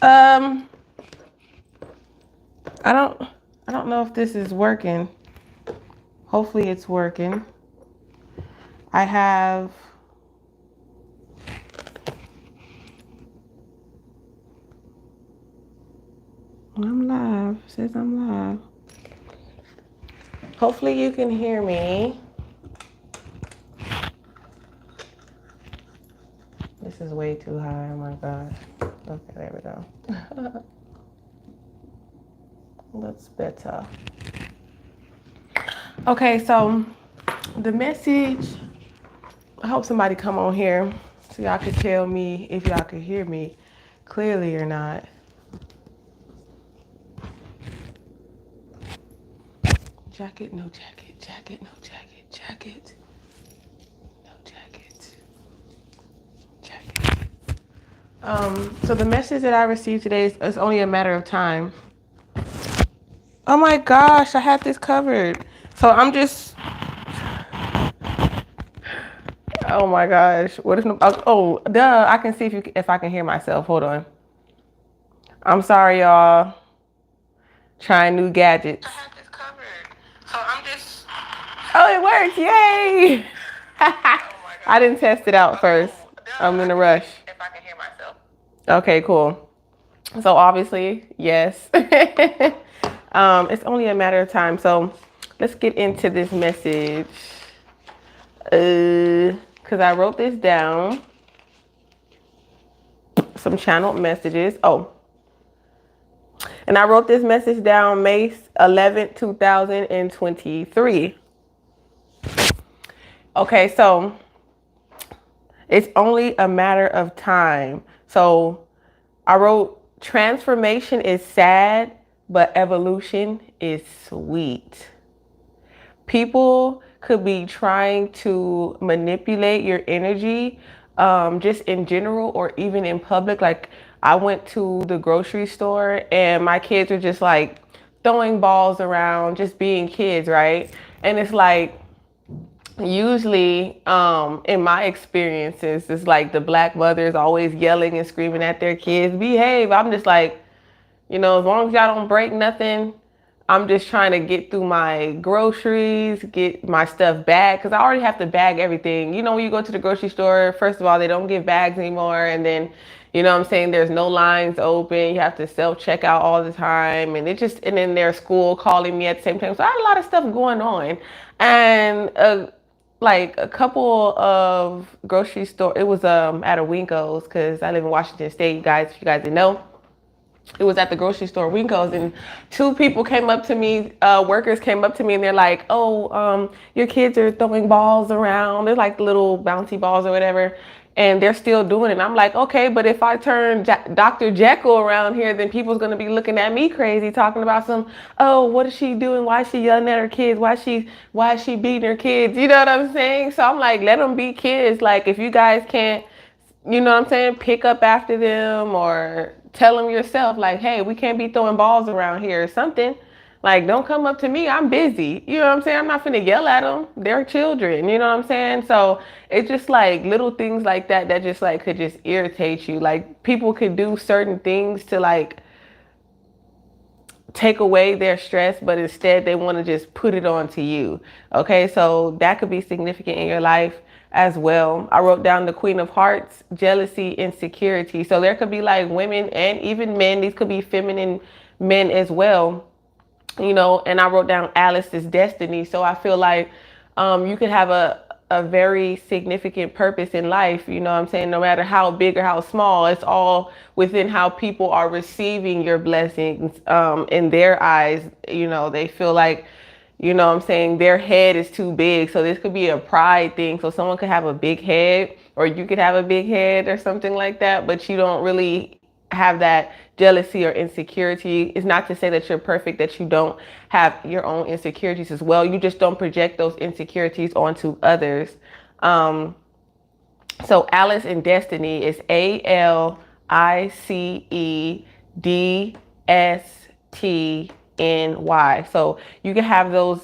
Um, I don't I don't know if this is working. Hopefully it's working. I have I'm live. It says I'm live. Hopefully you can hear me. This is way too high. Oh my gosh. Okay, there we go. That's better. Okay, so the message, I hope somebody come on here so y'all could tell me if y'all could hear me clearly or not. Jacket, no jacket, jacket, no jacket, jacket, no jacket, jacket. So the message that I received today is only a matter of time. Oh my gosh, I had this covered. So I'm just, oh my gosh, what if? Oh, duh! I can see if I can hear myself. Hold on. I'm sorry, y'all. Trying new gadgets. I had this covered. So I'm just. Oh, it works! Yay! I didn't test it out first. I'm in a rush. If I can hear myself. Okay, cool. So obviously, yes. It's only a matter of time. So let's get into this message. Because I wrote this down. Some channeled messages. Oh, and I wrote this message down May 11th, 2023. Okay, so it's only a matter of time. So I wrote, transformation is sad, but evolution is sweet. People could be trying to manipulate your energy, just in general or even in public. Like, I went to the grocery store and my kids were just like throwing balls around, just being kids, right? And it's like, usually, in my experiences, it's like the black mothers always yelling and screaming at their kids, behave. I'm just like, as long as y'all don't break nothing, I'm just trying to get through my groceries, get my stuff back, because I already have to bag everything. When you go to the grocery store, first of all, they don't give bags anymore. And then, what I'm saying, there's no lines open. You have to self check out all the time. And then their school calling me at the same time. So I had a lot of stuff going on. And, like a couple of grocery store, it was at a Winko's, because I live in Washington State, you guys, if you guys didn't know. It was at the grocery store, Winko's, and two people came up to me, workers came up to me, and they're like, oh, your kids are throwing balls around. They're like little bouncy balls or whatever, and they're still doing it. And I'm like, okay, but if I turn Dr. Jekyll around here, then people's going to be looking at me crazy, talking about oh, what is she doing? Why is she yelling at her kids? Why is she beating her kids? You know what I'm saying? So I'm like, let them be kids. Like, if you guys can't, pick up after them or tell them yourself, like, hey, we can't be throwing balls around here or something. Like, don't come up to me. I'm busy. You know what I'm saying? I'm not finna yell at them. They're children. You know what I'm saying? So it's just like little things like that that just like could just irritate you. Like, people could do certain things to like take away their stress, but instead they want to just put it on to you. Okay, so that could be significant in your life as well. I wrote down the Queen of Hearts, jealousy, insecurity. So there could be like women and even men. These could be feminine men as well. And I wrote down Alice's destiny. So I feel like you could have a very significant purpose in life. You know what I'm saying? No matter how big or how small, it's all within how people are receiving your blessings in their eyes. They feel like, what I'm saying, their head is too big. So this could be a pride thing. So someone could have a big head, or you could have a big head or something like that, but you don't really have that jealousy or insecurity. It's not to say that you're perfect, that you don't have your own insecurities as well. You just don't project those insecurities onto others. So Alice in Destiny is ALICEDSTNY. So you can have those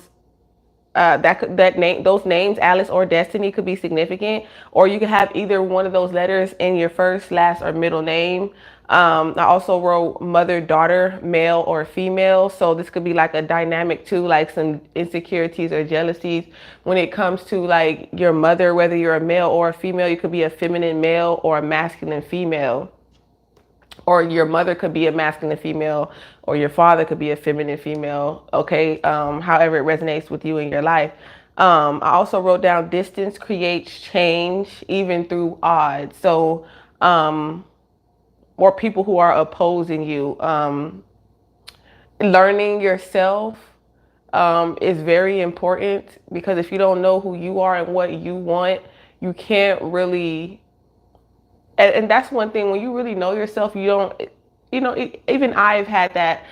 those names, Alice or Destiny, could be significant, or you could have either one of those letters in your first, last, or middle name. I also wrote mother, daughter, male or female. So this could be like a dynamic too, like some insecurities or jealousies when it comes to like your mother, whether you're a male or a female. You could be a feminine male or a masculine female, or your mother could be a masculine female, or your father could be a feminine female. Okay, however it resonates with you in your life. I also wrote down distance creates change even through odds. So or people who are opposing you. Learning yourself is very important, because if you don't know who you are and what you want, you can't really. And that's one thing, when you really know yourself, you don't. Even I've had that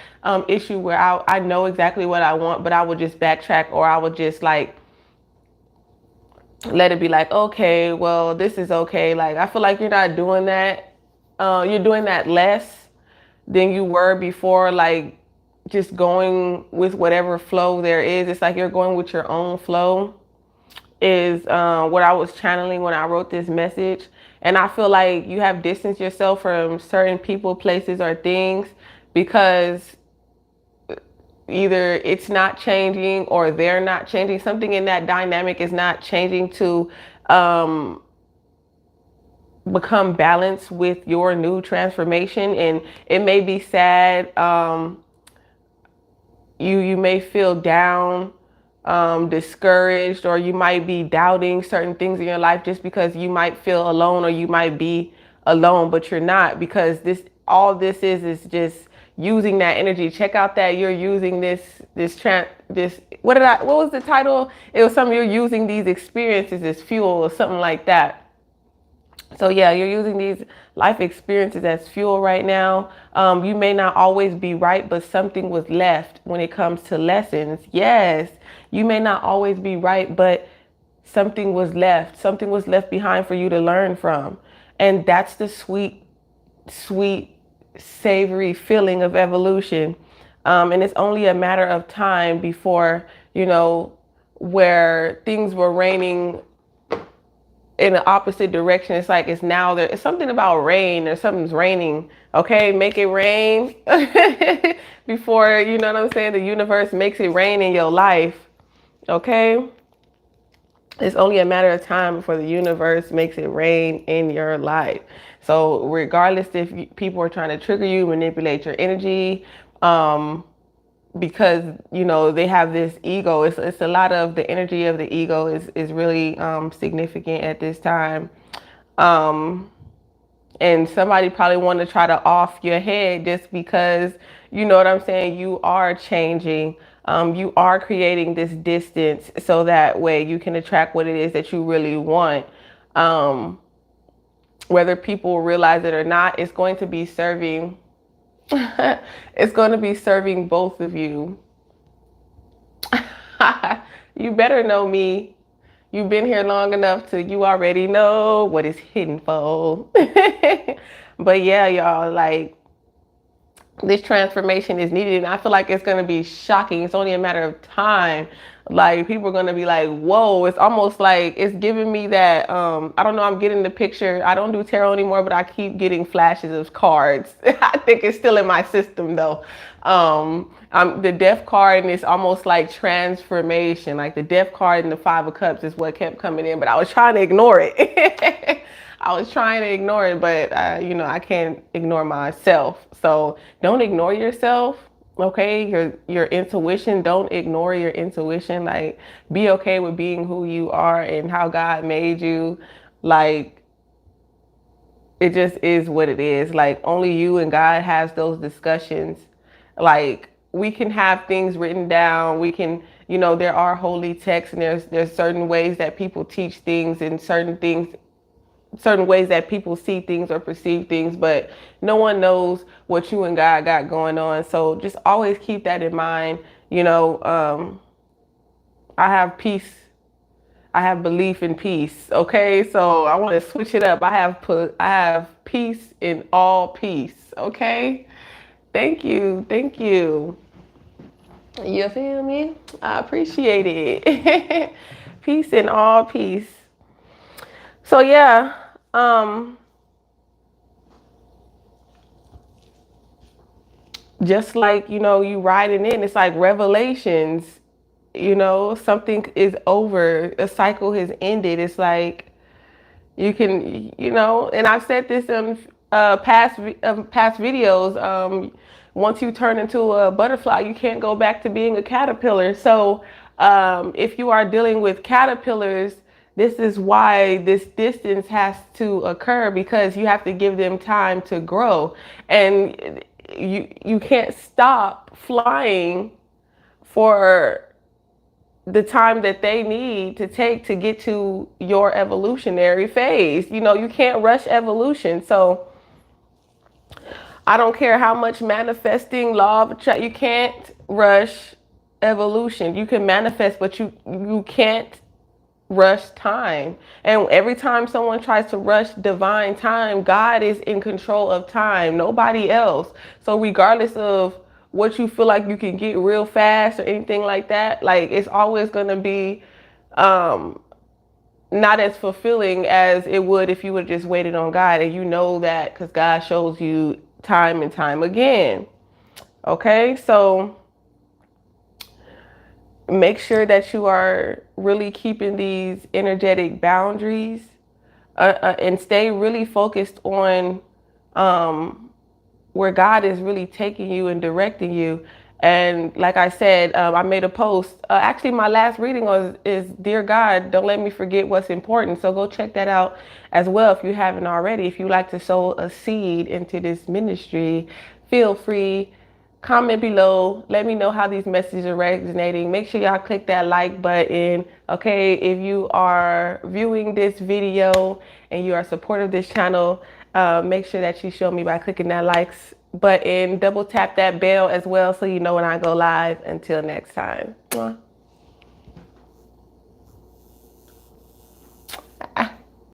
issue where I know exactly what I want, but I would just backtrack, or I would just like let it be like, okay, well, this is okay. Like, I feel like you're not doing that. You're doing that less than you were before, like just going with whatever flow there is. It's like you're going with your own flow, is what I was channeling when I wrote this message. And I feel like you have distanced yourself from certain people, places, or things because either it's not changing or they're not changing. Something in that dynamic is not changing to become balanced with your new transformation. And it may be sad. You may feel down, discouraged, or you might be doubting certain things in your life just because you might feel alone, or you might be alone, but you're not, because this is just using that energy. Check out that you're using what was the title? It was something, you're using these experiences as fuel or something like that. So yeah, you're using these life experiences as fuel right now. You may not always be right, but something was left when it comes to lessons. Yes, you may not always be right, but something was left. Something was left behind for you to learn from. And that's the sweet, sweet, savory feeling of evolution. And it's only a matter of time before, where things were raining in the opposite direction. It's like it's now there. It's something about rain, or something's raining. Okay, make it rain before, you know what I'm saying, the universe makes it rain in your life. Okay, it's only a matter of time before the universe makes it rain in your life. So regardless if people are trying to trigger you, manipulate your energy, because they have this ego. It's a lot of the energy of the ego is really significant at this time. And somebody probably want to try to off your head just because, you know what I'm saying, you are changing. You are creating this distance so that way you can attract what it is that you really want. Whether people realize it or not, it's going to be serving it's going to be serving both of you. You better know me. You've been here long enough to you already know what is hidden for. But yeah, y'all, like, this transformation is needed, and I feel like it's going to be shocking. It's only a matter of time. Like, people are going to be like, whoa. It's almost like it's giving me that, I don't know, I'm getting the picture. I don't do tarot anymore, but I keep getting flashes of cards. I think it's still in my system though. The death card, and it's almost like transformation. Like the death card and the 5 of Cups is what kept coming in, but I was trying to ignore it. I was trying to ignore it, but I can't ignore myself. So don't ignore yourself. Okay, your intuition. Don't ignore your intuition. Like, be okay with being who you are and how God made you. Like, it just is what it is. Like, only you and God has those discussions. Like, we can have things written down. We can, there are holy texts, and there's certain ways that people teach things, and certain ways that people see things or perceive things, but no one knows what you and God got going on. So just always keep that in mind. I have peace. I have belief in peace. Okay, so I want to switch it up. I have peace in all peace. Okay, thank you, thank you. You feel me? I appreciate it. Peace in all peace. So yeah. Just like, you riding in, it's like revelations, something is over, a cycle has ended. It's like you can, and I've said this in past videos. Once you turn into a butterfly, you can't go back to being a caterpillar. So if you are dealing with caterpillars, this is why this distance has to occur, because you have to give them time to grow, and you can't stop flying for the time that they need to take to get to your evolutionary phase. You can't rush evolution. So I don't care how much manifesting, law of attraction, you can't rush evolution. You can manifest, but you can't rush time. And every time someone tries to rush divine time, God is in control of time, nobody else. So regardless of what you feel like you can get real fast or anything like that, like, it's always going to be not as fulfilling as it would if you would just waited on God. And you know that because God shows you time and time again. Okay, so make sure that you are really keeping these energetic boundaries, and stay really focused on where God is really taking you and directing you. And like I said, I made a post. Actually, my last reading is Dear God, don't let me forget what's important. So go check that out as well if you haven't already. If you like to sow a seed into this ministry, feel free. Comment below. Let me know how these messages are resonating. Make sure y'all click that like button. Okay, if you are viewing this video and you are supportive of this channel, make sure that you show me by clicking that likes button. Double tap that bell as well so you know when I go live. Until next time. Mwah.